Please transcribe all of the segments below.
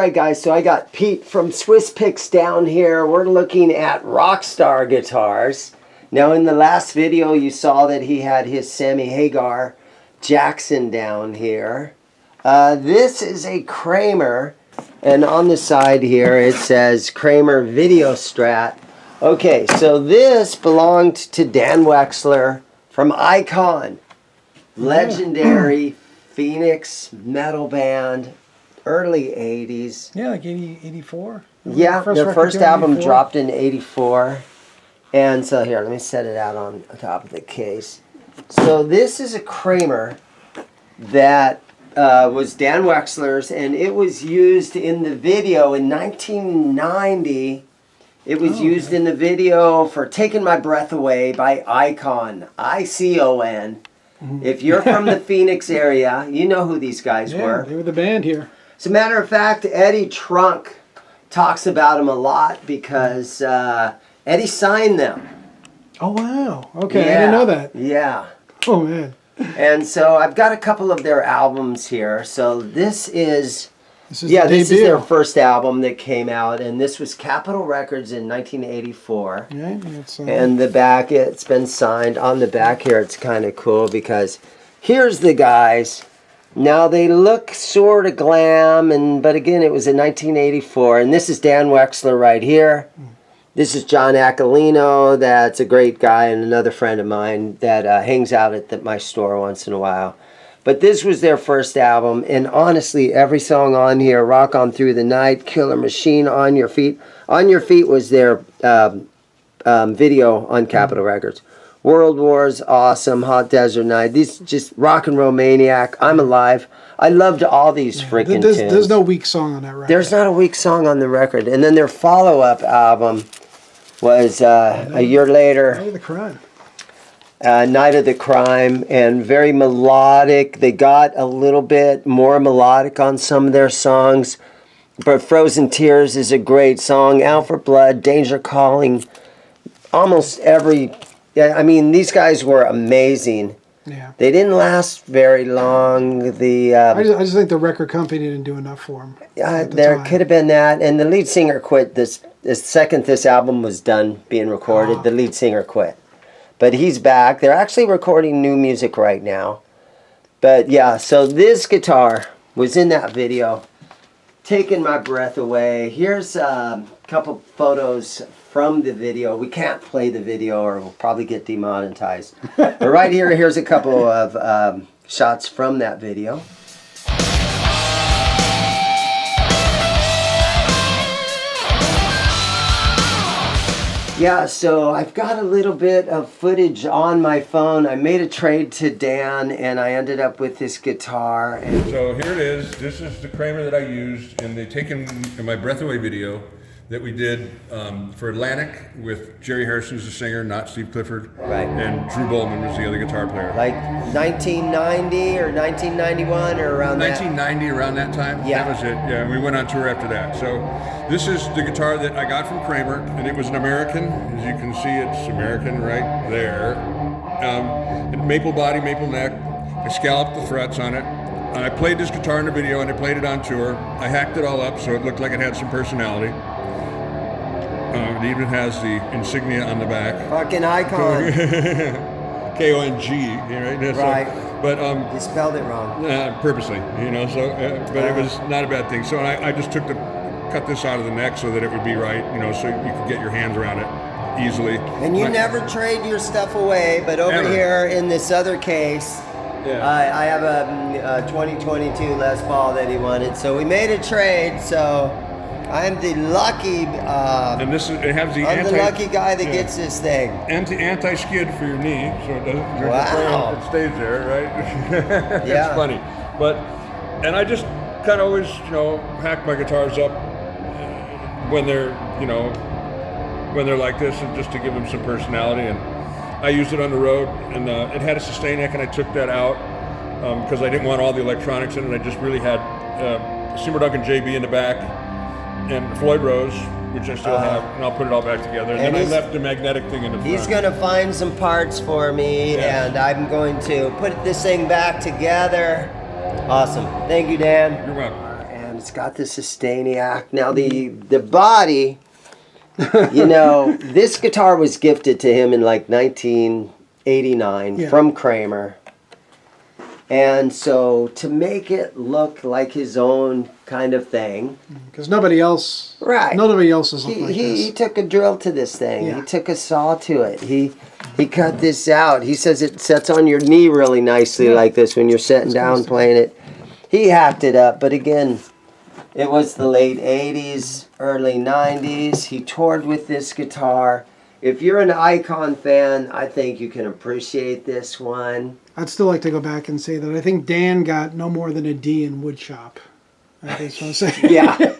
right, guys, so I got Pete from Swiss Picks down here. We're looking at Rockstar guitars. Now, in the last video, you saw that he had his Sammy Hagar Jackson down here. This is a Kramer, and on the side here it says Kramer Video Strat. Okay, so this belonged to Dan Wexler from Icon, legendary Phoenix metal band, early 80s. Yeah, like 80, 84. Yeah, their first album dropped in 84. And so here, let me set it out on top of the case. So this is a Kramer that was Dan Wexler's, and it was used in the video in 1990. It was used in the video for Taking My Breath Away by Icon, I-C-O-N. If you're from the Phoenix area, you know who these guys were. They were the band here. As a matter of fact, Eddie Trunk talks about them a lot because Eddie signed them. Oh, wow. Okay, I didn't know that. Yeah. Oh, man. And so I've got a couple of their albums here. So this is this is their first album that came out, and this was Capitol Records in 1984. Yeah, and the back, it's been signed. On the back here, it's kind of cool because here's the guys. Now they look sort of glam, but again, it was in 1984, and this is Dan Wexler right here. This is John Acalino. That's a great guy and another friend of mine that hangs out at my store once in a while. But this was their first album, and honestly, every song on here, Rock On Through the Night, Killer Machine, On Your Feet. On Your Feet was their video on Capitol Records. World War's awesome, Hot Desert Night. These just Rock and Roll Maniac, I'm Alive. I loved all these freaking tunes. There's no weak song on that record. There's not a weak song on the record. And then their follow-up album was a year later. Night of the Crime. Night of the Crime, and very melodic. They got a little bit more melodic on some of their songs. But Frozen Tears is a great song. Out for Blood, Danger Calling. Almost every... Yeah, I mean, these guys were amazing. Yeah. They didn't last very long. I just think the record company didn't do enough for them. There could have been that. And the lead singer quit the second this album was done being recorded. The lead singer quit. But he's back. They're actually recording new music right now. But yeah, so this guitar was in that video. Taking My Breath Away. Here's a couple photos from the video. We can't play the video or we'll probably get demonetized. But right here, here's a couple of shots from that video. Yeah, so I've got a little bit of footage on my phone. I made a trade to Dan, and I ended up with this guitar. So here it is. This is the Kramer that I used in the Taking My Breath Away video that we did for Atlantic with Jerry Harrison, who's the singer, not Steve Clifford. Right. And Drew Bowman was the other guitar player. Like 1990 or 1991 or around 1990, around that time. Yeah. That was it. Yeah, and we went on tour after that. So this is the guitar that I got from Kramer, and it was an American. As you can see, it's American right there. Maple body, maple neck. I scalloped the frets on it. I played this guitar in the video, and I played it on tour. I hacked it all up so it looked like it had some personality. It even has the insignia on the back. Fucking Icon. K-O-N-G, right? Right. So, but you spelled it wrong. Purposely, you know. So, but it was not a bad thing. So I just cut this out of the neck so that it would be right, you know, so you could get your hands around it easily. And you never trade your stuff away, but over here in this other case, I have a 2022 Les Paul that he wanted. So we made a trade. So I'm the lucky. And this is it has the I'm the lucky guy that gets this thing. Anti-skid for your knee, so it doesn't. Wow. It stays there, right? Yeah. It's funny, and I just kind of always, you know, hack my guitars up when they're, you know, when they're like this, and just to give them some personality. And I used it on the road, and it had a sustain neck, and I took that out because I didn't want all the electronics in it. I just really had Seymour Duncan JB in the back and Floyd Rose, which I still have, and I'll put it all back together. And then I left the magnetic thing in the front. He's going to find some parts for me, and I'm going to put this thing back together. Awesome. Thank you, Dan. You're welcome. And it's got the Sustainiac. Now the body, you know, this guitar was gifted to him in like 1989 from Kramer. And so to make it look like his own kind of thing, because nobody else is looking like this. He took a drill to this thing. Yeah. He took a saw to it. He cut this out. He says it sets on your knee really nicely like this when you're sitting down playing it. He hacked it up, but again, it was the late 80s, early 90s. He toured with this guitar. If you're an Icon fan, I think you can appreciate this one. I'd still like to go back and say that I think Dan got no more than a D in woodshop. I just want to say. Yeah.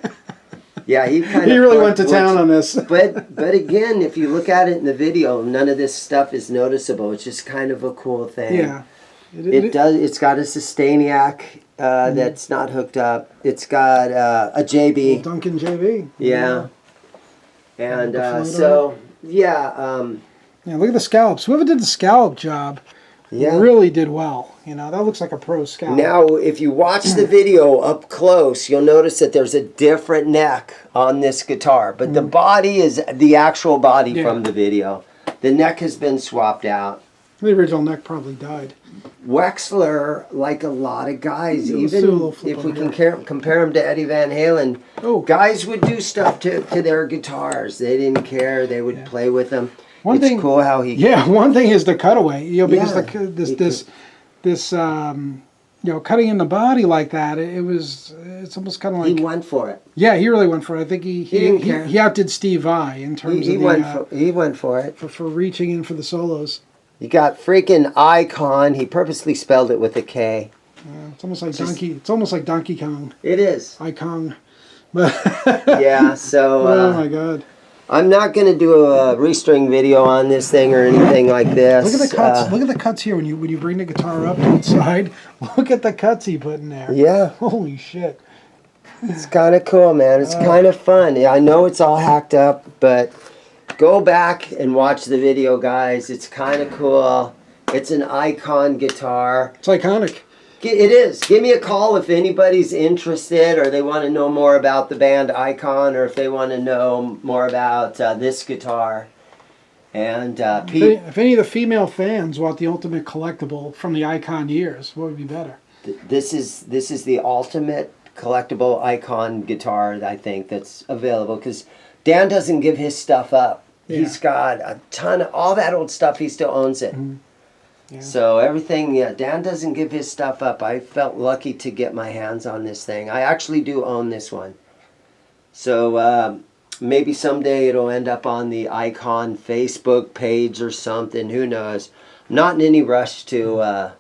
Yeah, he really went to town on this. but again, if you look at it in the video, none of this stuff is noticeable. It's just kind of a cool thing. Yeah. It does. It's got a Sustainiac that's not hooked up. It's got a JB. Duncan JB. Yeah. And yeah, look at the scallops. Whoever did the scallop job really did well. You know, that looks like a pro scallop. Now, if you watch the video up close, you'll notice that there's a different neck on this guitar. But the body is the actual body from the video. The neck has been swapped out. The original neck probably died. Wexler, like a lot of guys, even if we can compare him to Eddie Van Halen, guys would do stuff to their guitars. They didn't care. They would play with them. It's cool how he... Yeah, one thing is the cutaway. You know, because this cutting in the body like that, it's almost kind of like... He went for it. Yeah, he really went for it. I think he outdid Steve Vai in terms of he went for it. For reaching in for the solos. You got freaking Icon. He purposely spelled it with a K. It's almost like Donkey. It's almost like Donkey Kong. It is. Icon. Yeah. So. Oh my God. I'm not going to do a restring video on this thing or anything like this. Look at the cuts. Look at the cuts here when you bring the guitar up to its side. Look at the cuts he put in there. Yeah. Holy shit. It's kind of cool, man. It's kind of fun. I know it's all hacked up, but. Go back and watch the video, guys. It's kind of cool. It's an Icon guitar. It's iconic. It is. Give me a call if anybody's interested or they want to know more about the band Icon or if they want to know more about this guitar. And Pete, if any of the female fans want the ultimate collectible from the Icon years, what would be better? This is the ultimate collectible Icon guitar, I think, that's available because Dan doesn't give his stuff up. Yeah. He's got a ton of all that old stuff. He still owns it. Mm-hmm. Yeah. So everything, Dan doesn't give his stuff up. I felt lucky to get my hands on this thing. I actually do own this one. So maybe someday it'll end up on the Icon Facebook page or something. Who knows? I'm not in any rush to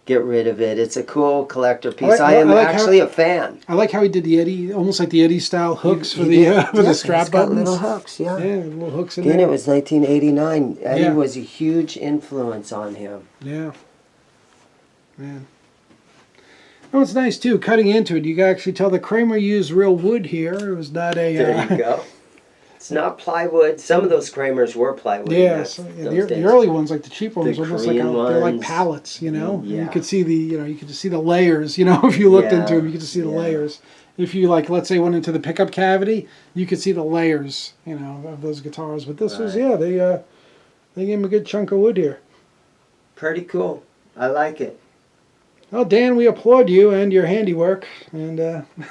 get rid of it. It's a cool collector piece. I am actually a fan. I like how he did the Eddie, almost like the Eddie style hooks for the strap buttons. Little hooks, yeah. Yeah, little hooks in there. there. It was 1989. Eddie was a huge influence on him. Yeah. Man. Oh, it's nice too. Cutting into it, you can actually tell the Kramer used real wood here. It was not a. There you go. It's not plywood. Some of those Kramers were plywood. Yeah, the early ones, like the cheap ones, almost like they're like pallets. You know, you could see you could just see the layers. You know, if you looked into them, you could just see the layers. If you let's say, went into the pickup cavity, you could see the layers. You know, of those guitars. But this was they gave him a good chunk of wood here. Pretty cool. I like it. Well, Dan, we applaud you and your handiwork. And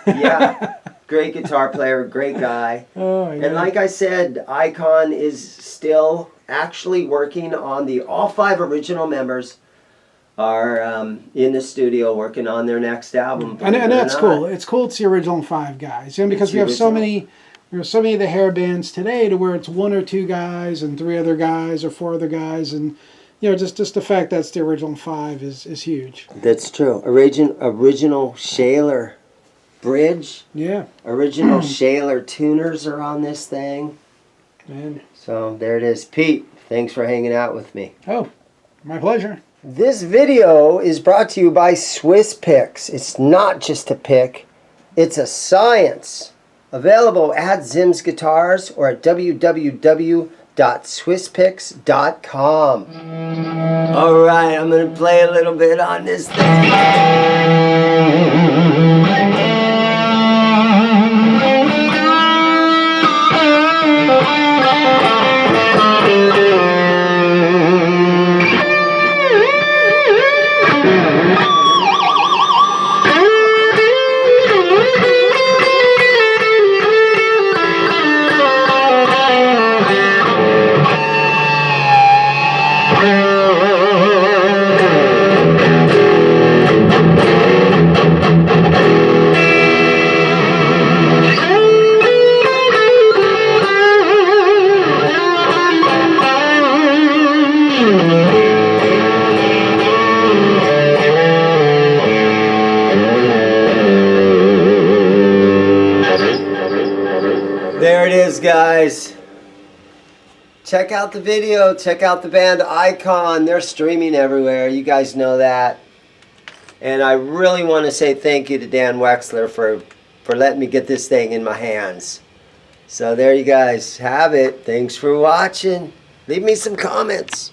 yeah. Great guitar player, great guy. Oh, yeah. And like I said, Icon is still actually working on all 5 original members are in the studio working on their next album. And that's cool. It's cool it's the original 5 guys. Because we have so many of the hair bands today to where it's 1 or 2 guys and 3 other guys or 4 other guys. And, just the fact that it's the original 5 is huge. That's true. Original Shaler bridge. Yeah. Original Shaler tuners are on this thing. Man. So there it is. Pete, thanks for hanging out with me. Oh, my pleasure. This video is brought to you by Swiss Picks. It's not just a pick, it's a science. Available at ZIMM'S Guitars or at www.swisspicks.com. All right, I'm going to play a little bit on this thing. guys. Check out the video. Check out the band Icon. They're streaming everywhere. You guys know that. And I really want to say thank you to Dan Wexler for letting me get this thing in my hands. So there you guys have it. Thanks for watching. Leave me some comments.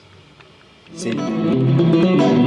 See you.